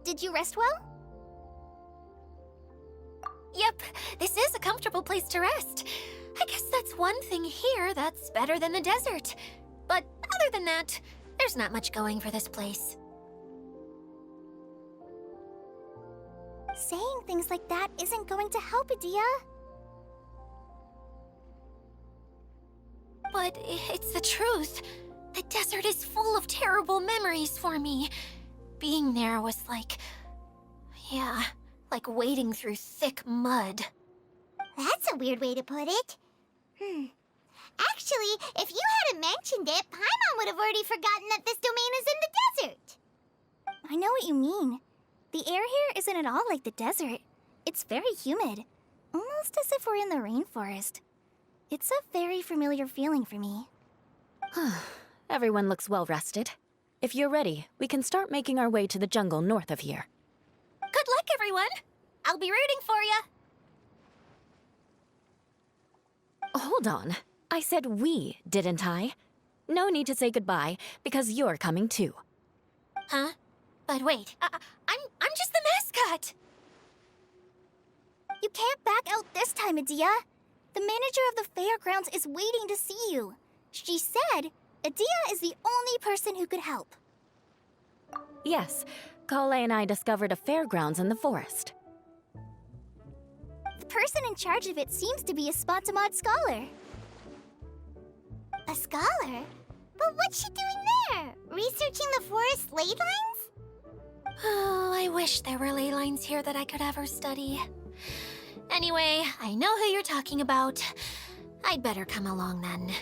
Did you rest well? Yep, this is a comfortable place to rest. I guess that's one thing here that's better than the desert. But other than that, there's not much going for this place. Saying things like that isn't going to help, Adia. But it's the truth. The desert is full of terrible memories for me. Being there was like... yeah, like wading through thick mud. That's a weird way to put it. Actually, if you hadn't mentioned it, Paimon would have already forgotten that this domain is in the desert. I know what you mean. The air here isn't at all like the desert. It's very humid, almost as if we're in the rainforest. It's a very familiar feeling for me. Everyone looks well rested. If you're ready, we can start making our way to the jungle north of here. Good luck, everyone! I'll be rooting for you! Hold on. I said we, didn't I? No need to say goodbye, because you're coming too. Huh? But wait, I'm just the mascot! You can't back out this time, Adia. The manager of the fairgrounds is waiting to see you. She said Adia is the only person who could help. Yes, Kale and I discovered a fairgrounds in the forest. The person in charge of it seems to be a Spontamod scholar. A scholar? But what's she doing there? Researching the forest ley lines? Oh, I wish there were ley lines here that I could ever study. Anyway, I know who you're talking about. I'd better come along then.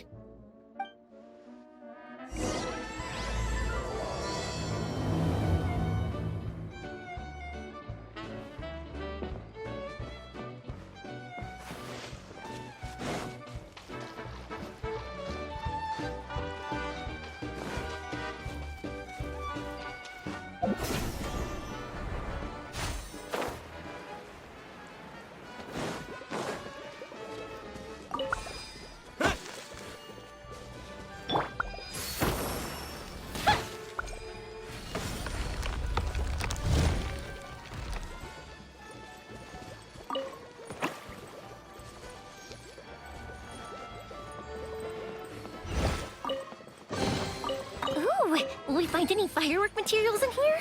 Will we find any firework materials in here?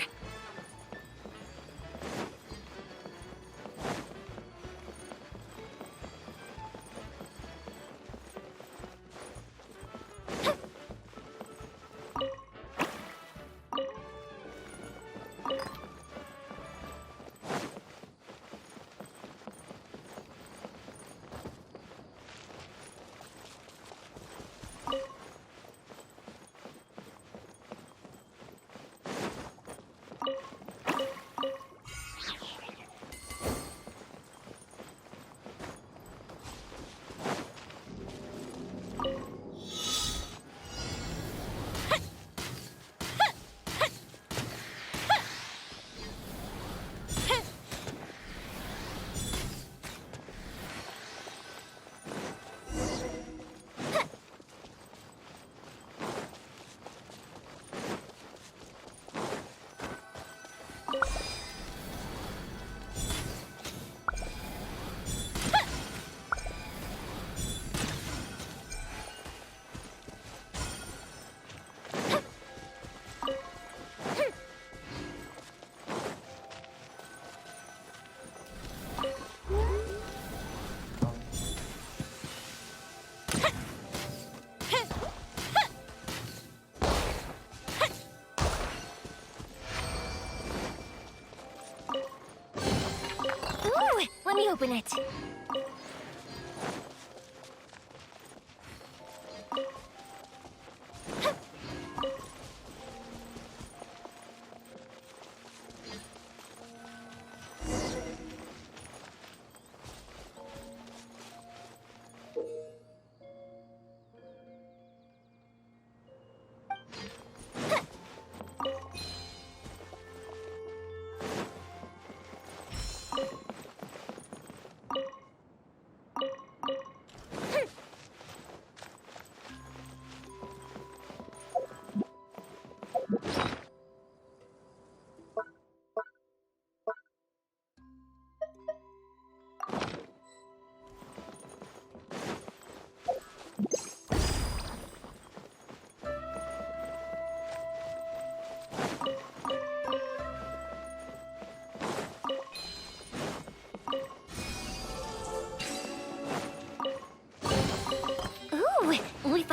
Let me open it.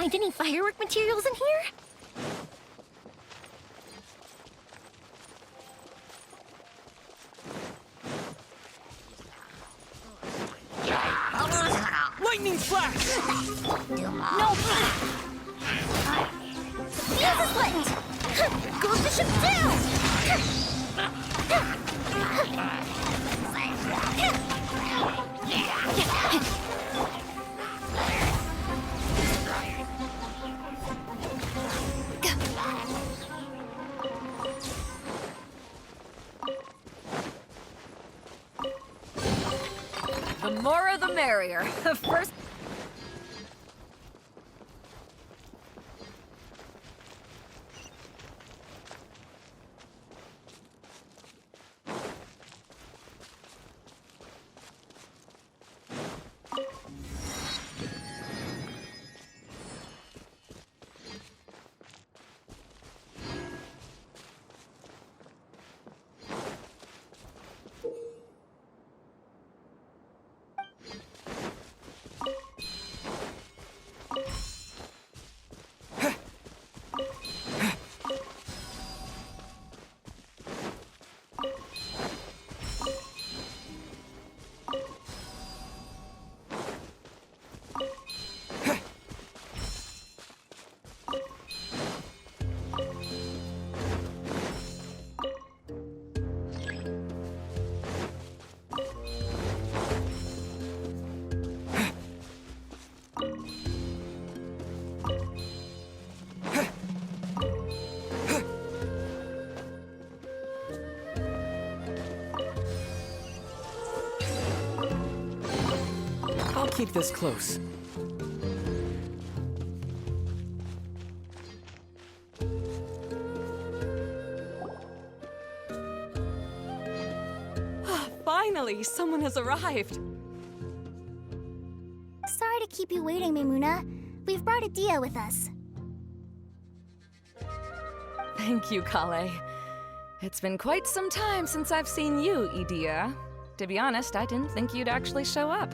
find any firework materials in here? Lightning flash! No! Fuse is lit! Goes the ship down! The more the merrier. First. I'll keep this close. Finally, someone has arrived. Sorry to keep you waiting, Maymuna. We've brought Adia with us. Thank you, Kale. It's been quite some time since I've seen you, Idia. To be honest, I didn't think you'd actually show up.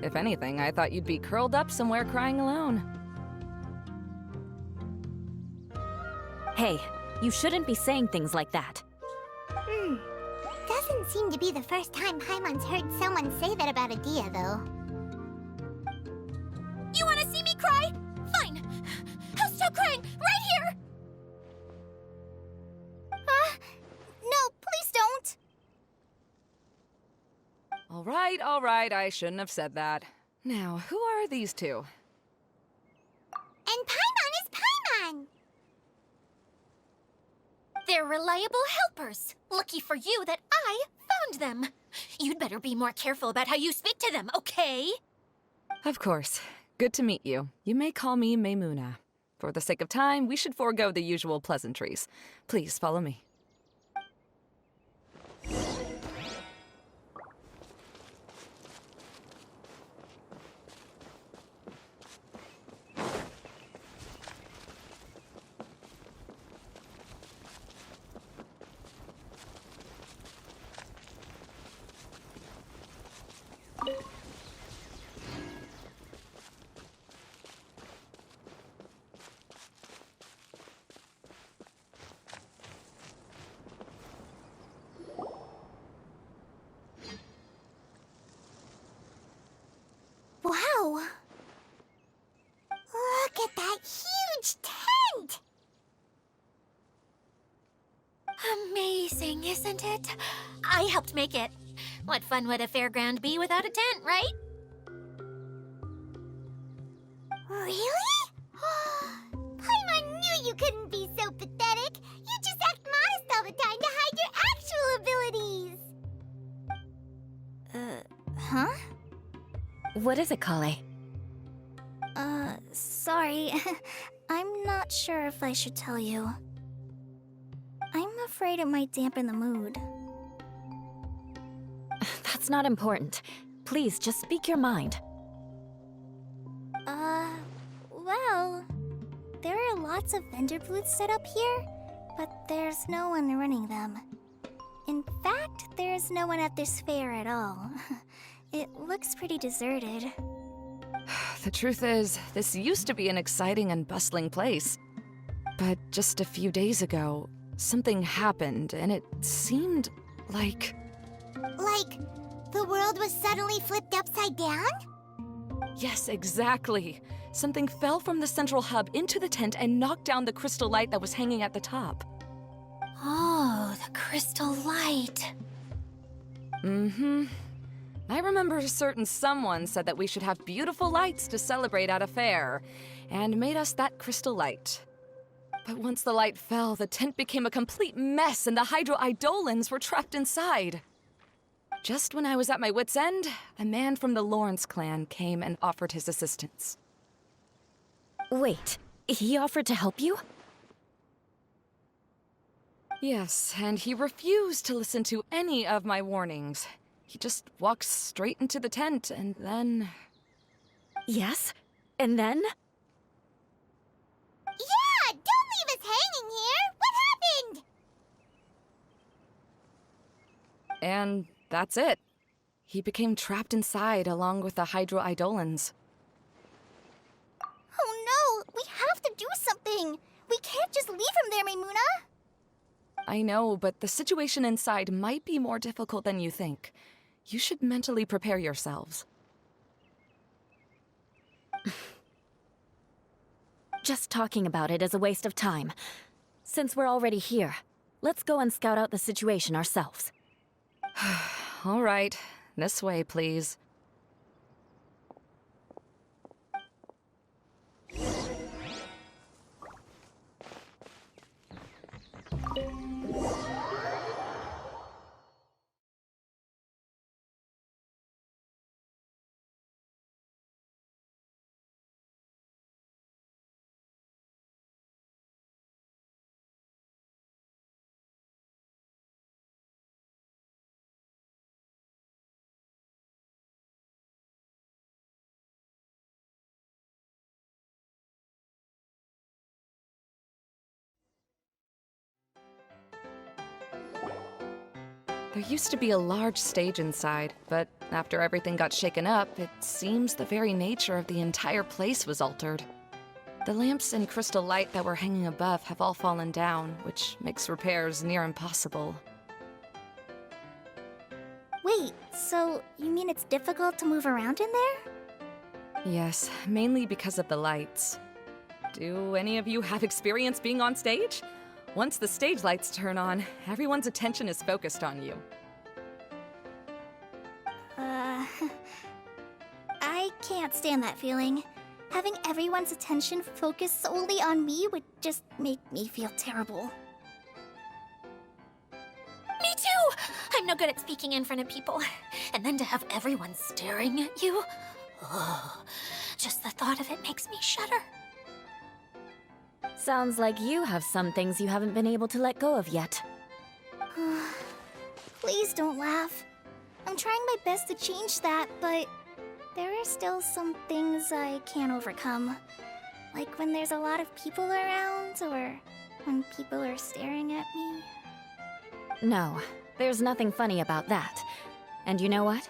If anything, I thought you'd be curled up somewhere crying alone. Hey, you shouldn't be saying things like that. Doesn't seem to be the first time Paimon's heard someone say that about Adia, though. You want to see me cry? Fine. I'll stop crying right here. No, please don't! All right, I shouldn't have said that. Now, who are these two? And Paimon is Paimon! They're reliable helpers. Lucky for you that I found them. You'd better be more careful about how you speak to them, okay? Of course. Good to meet you. You may call me Maymuna. For the sake of time, we should forego the usual pleasantries. Please follow me. Wow! Look at that huge tent! Amazing, isn't it? I helped make it. What fun would a fairground be without a tent, right? Really? Paimon knew you couldn't be so pathetic! You just act modest all the time to hide your actual abilities! Huh? What is it, Kale? Sorry. I'm not sure if I should tell you. I'm afraid it might dampen the mood. That's not important. Please, just speak your mind. Well, there are lots of vendor booths set up here, but there's no one running them. In fact, there's no one at this fair at all. It looks pretty deserted. The truth is, this used to be an exciting and bustling place. But just a few days ago, something happened, and it seemed like... Like, the world was suddenly flipped upside down? Yes, exactly. Something fell from the central hub into the tent and knocked down the crystal light that was hanging at the top. Oh, the crystal light. Mm-hmm. I remember a certain someone said that we should have beautiful lights to celebrate at a fair, and made us that crystal light. But once the light fell, the tent became a complete mess and the Hydro-Eidolons were trapped inside. Just when I was at my wit's end, a man from the Lawrence clan came and offered his assistance. Wait, he offered to help you? Yes, and he refused to listen to any of my warnings. He just walked straight into the tent, and then... Yes? And then? Yeah! Don't leave us hanging here! What happened? And that's it. He became trapped inside along with the Hydro-Eidolons. Oh no! We have to do something! We can't just leave him there, Maimuna! I know, but the situation inside might be more difficult than you think. You should mentally prepare yourselves. Just talking about it is a waste of time. Since we're already here, let's go and scout out the situation ourselves. All right, this way, please. There used to be a large stage inside, but after everything got shaken up, it seems the very nature of the entire place was altered. The lamps and crystal light that were hanging above have all fallen down, which makes repairs near impossible. Wait, so you mean it's difficult to move around in there? Yes, mainly because of the lights. Do any of you have experience being on stage? Once the stage lights turn on, everyone's attention is focused on you. I can't stand that feeling. Having everyone's attention focused solely on me would just make me feel terrible. Me too! I'm no good at speaking in front of people. And then to have everyone staring at you? Oh, just the thought of it makes me shudder. Sounds like you have some things you haven't been able to let go of yet. Please don't laugh. I'm trying my best to change that, but there are still some things I can't overcome. Like when there's a lot of people around, or when people are staring at me. No, there's nothing funny about that. And you know what?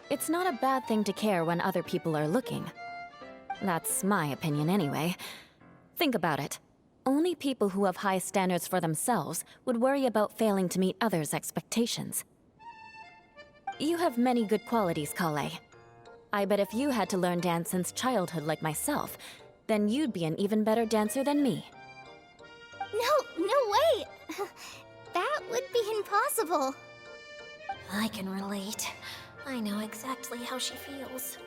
It's not a bad thing to care when other people are looking. That's my opinion anyway. Think about it. Only people who have high standards for themselves would worry about failing to meet others' expectations. You have many good qualities, Kale. I bet if you had to learn dance since childhood like myself, then you'd be an even better dancer than me. No way! That would be impossible. I can relate. I know exactly how she feels.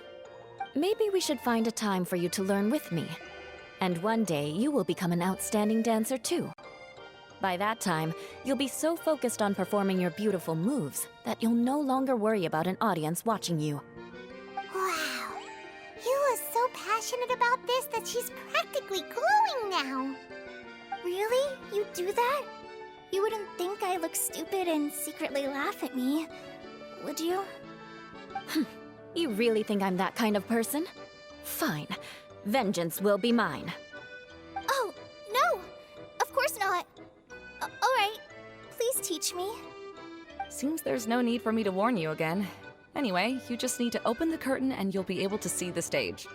Maybe we should find a time for you to learn with me. And one day, you will become an outstanding dancer too. By that time, you'll be so focused on performing your beautiful moves that you'll no longer worry about an audience watching you. Wow. Hila is so passionate about this that she's practically glowing now. Really? You do that? You wouldn't think I look stupid and secretly laugh at me, would you? You really think I'm that kind of person? Fine. Vengeance will be mine. Oh, no! Of course not. Alright, please teach me. Seems there's no need for me to warn you again. Anyway, you just need to open the curtain and you'll be able to see the stage.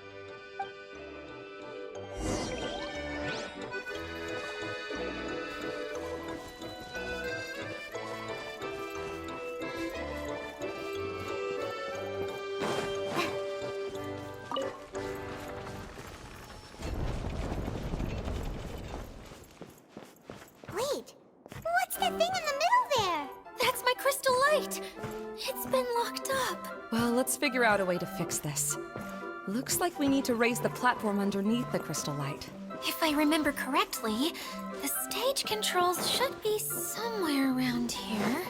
right. It's been locked up. Well, let's figure out a way to fix this. Looks like we need to raise the platform underneath the crystal light. If I remember correctly, the stage controls should be somewhere around here.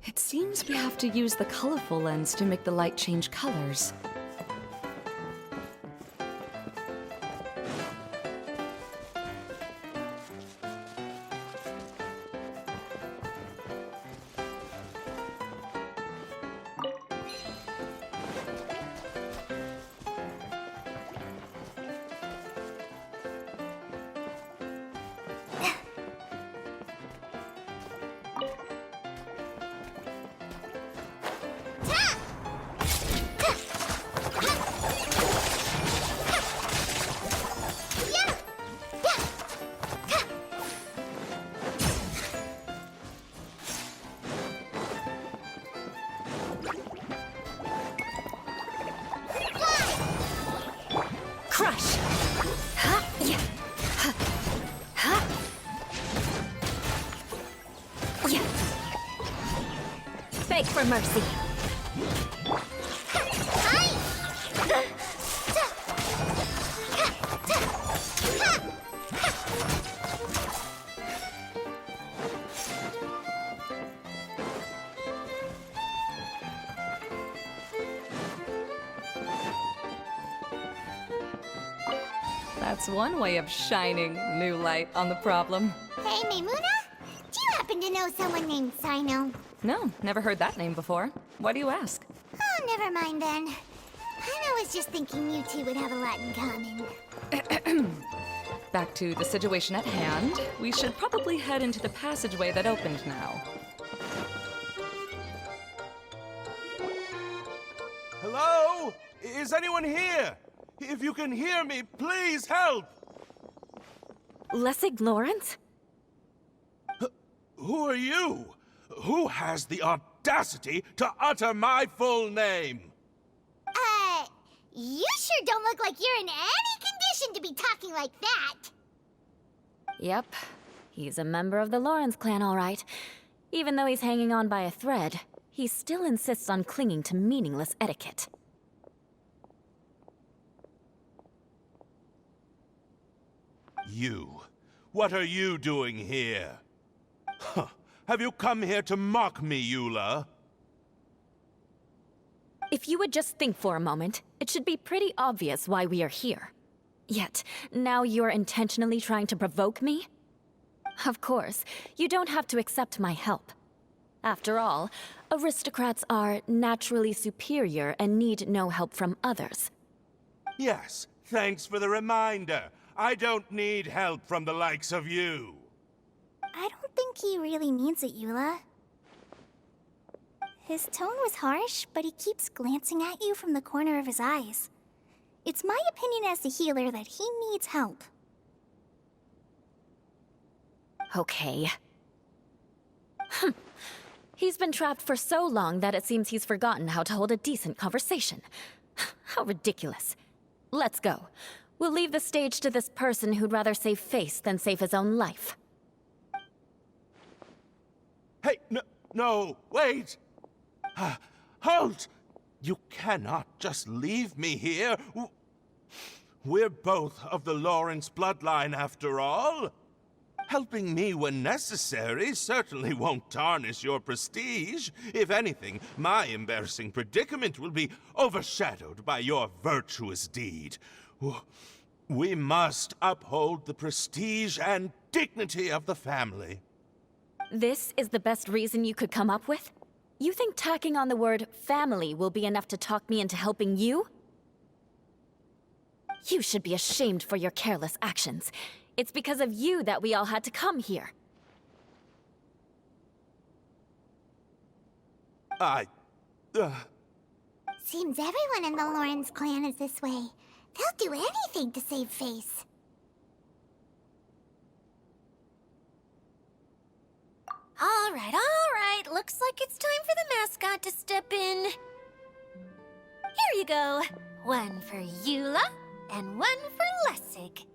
It seems we have to use the colorful lens to make the light change colors. Crush! Ha! Yeah! Ha! Ha! Yeah! Beg for mercy. That's one way of shining new light on the problem. Hey, Maymuna? Do you happen to know someone named Sino? No, never heard that name before. Why do you ask? Oh, never mind then. I was just thinking you two would have a lot in common. Back to the situation at hand. We should probably head into the passageway that opened now. Hello? Is anyone here? If you can hear me, please help! Lessig Lawrence? Who are you? Who has the audacity to utter my full name? You sure don't look like you're in any condition to be talking like that. Yep. He's a member of the Lawrence clan, all right. Even though he's hanging on by a thread, he still insists on clinging to meaningless etiquette. You. What are you doing here? Huh. Have you come here to mock me, Eula? If you would just think for a moment, it should be pretty obvious why we are here. Yet, now you're intentionally trying to provoke me? Of course, you don't have to accept my help. After all, aristocrats are naturally superior and need no help from others. Yes, thanks for the reminder. I don't need help from the likes of you. I don't think he really means it, Eula. His tone was harsh, but he keeps glancing at you from the corner of his eyes. It's my opinion as the healer that he needs help. Okay. He's been trapped for so long that it seems he's forgotten how to hold a decent conversation. How ridiculous. Let's go. We'll leave the stage to this person who'd rather save face than save his own life. Hey, no, wait! Halt! You cannot just leave me here. We're both of the Lawrence bloodline, after all. Helping me when necessary certainly won't tarnish your prestige. If anything, my embarrassing predicament will be overshadowed by your virtuous deed. We must uphold the prestige and dignity of the family. This is the best reason you could come up with? You think tacking on the word family will be enough to talk me into helping you? You should be ashamed for your careless actions. It's because of you that we all had to come here. Seems everyone in the Lawrence clan is this way. They'll do anything to save face. All right. Looks like it's time for the mascot to step in. Here you go. One for Eula, and one for Lessig.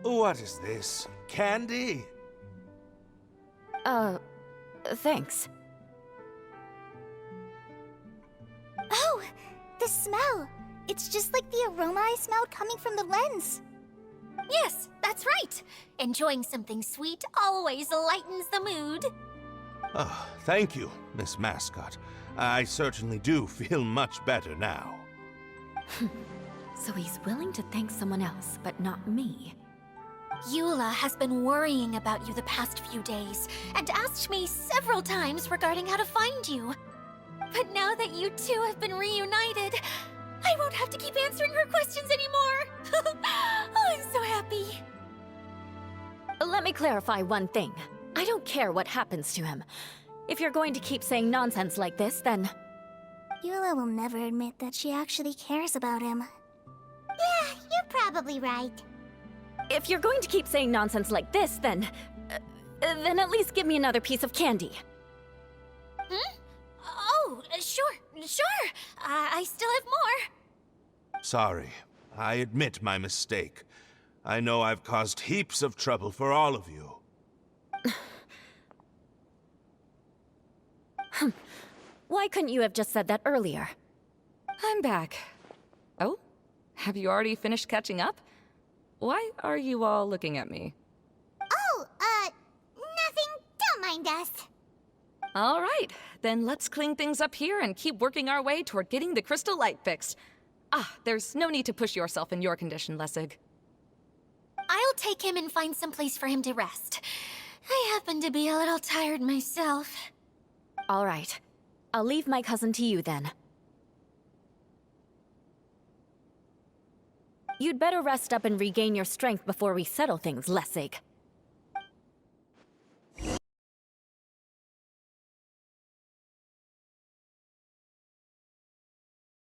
What is this? Candy? Thanks. Oh, the smell. It's just like the aroma I smelled coming from the lens. Yes, that's right. Enjoying something sweet always lightens the mood. Oh, thank you, Miss Mascot. I certainly do feel much better now. So he's willing to thank someone else, but not me. Eula has been worrying about you the past few days and asked me several times regarding how to find you. But now that you two have been reunited, I won't have to keep answering her questions anymore. Oh, I'm so happy. Let me clarify one thing. I don't care what happens to him. If you're going to keep saying nonsense like this, then... Eula will never admit that she actually cares about him. Yeah, you're probably right. If you're going to keep saying nonsense like this, then at least give me another piece of candy. Oh, sure. I still have more. Sorry. I admit my mistake. I know I've caused heaps of trouble for all of you. Why couldn't you have just said that earlier? I'm back. Oh? Have you already finished catching up? Why are you all looking at me? Oh, nothing. Don't mind us. All right, then let's clean things up here and keep working our way toward getting the crystal light fixed. There's no need to push yourself in your condition, Lessig. I'll take him and find some place for him to rest. I happen to be a little tired myself. All right. I'll leave my cousin to you then. You'd better rest up and regain your strength before we settle things, Lessig.